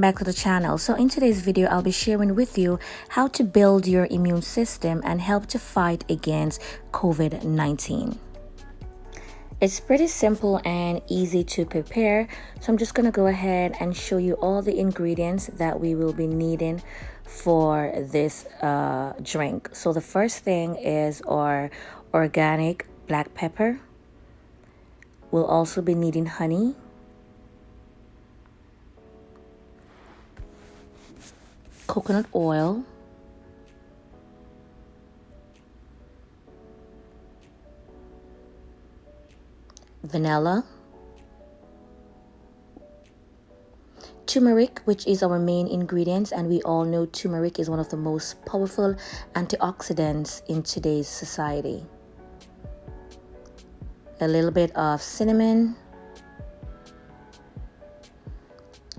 back to the channel. So in today's video, I'll be sharing with you how to build your immune system and help to fight against COVID-19. It's pretty simple and easy to prepare, so I'm just going to go ahead and show you all the ingredients that we will be needing for this drink. So the first thing is our organic black pepper. We'll also be needing honey, coconut oil, vanilla, turmeric, which is our main ingredient, and we all know turmeric is one of the most powerful antioxidants in today's society. A little bit of cinnamon,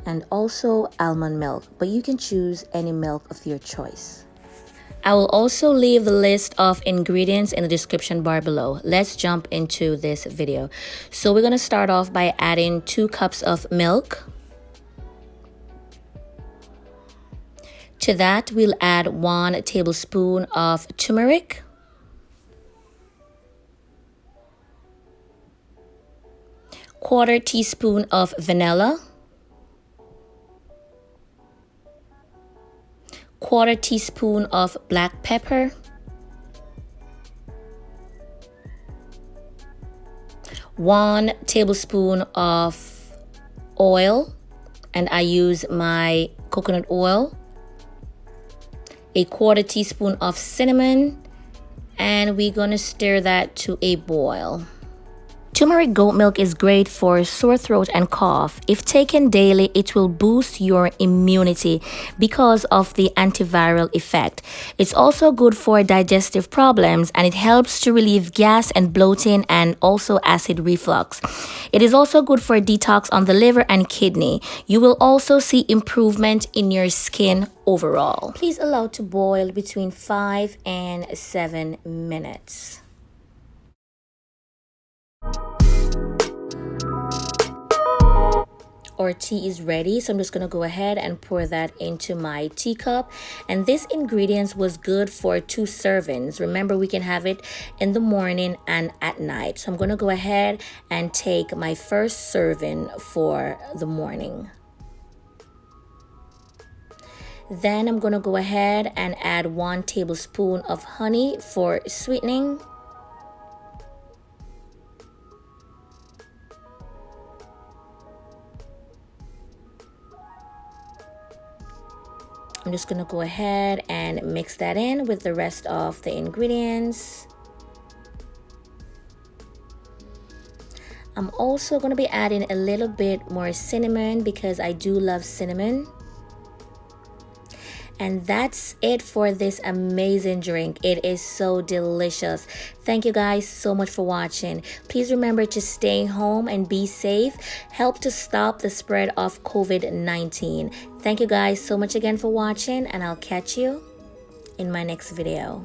and also almond milk, but you can choose any milk of your choice. I will also leave the list of ingredients in the description bar below. Let's jump into this video. So we're going to start off by adding 2 cups of milk. To that, we'll add 1 tablespoon of turmeric, quarter teaspoon of vanilla, quarter teaspoon of black pepper, 1 tablespoon of oil, and I use my coconut oil, a quarter teaspoon of cinnamon, and we're gonna stir that to a boil. Tumeric goat milk is great for sore throat and cough. If taken daily, it will boost your immunity because of the antiviral effect. It's also good for digestive problems, and it helps to relieve gas and bloating and also acid reflux. It is also good for detox on the liver and kidney. You will also see improvement in your skin overall. Please allow to boil between 5 and 7 minutes. Our tea is ready, so I'm just going to go ahead and pour that into my teacup. And this ingredient was good for 2 servings. Remember, we can have it in the morning and at night. So I'm going to go ahead and take my first serving for the morning. Then I'm going to go ahead and add 1 tablespoon of honey for sweetening. I'm just going to go ahead and mix that in with the rest of the ingredients. I'm also going to be adding a little bit more cinnamon because I do love cinnamon. And that's it for this amazing drink. It is so delicious. Thank you guys so much for watching. Please remember to stay home and be safe. Help to stop the spread of COVID-19. Thank you guys so much again for watching, and I'll catch you in my next video.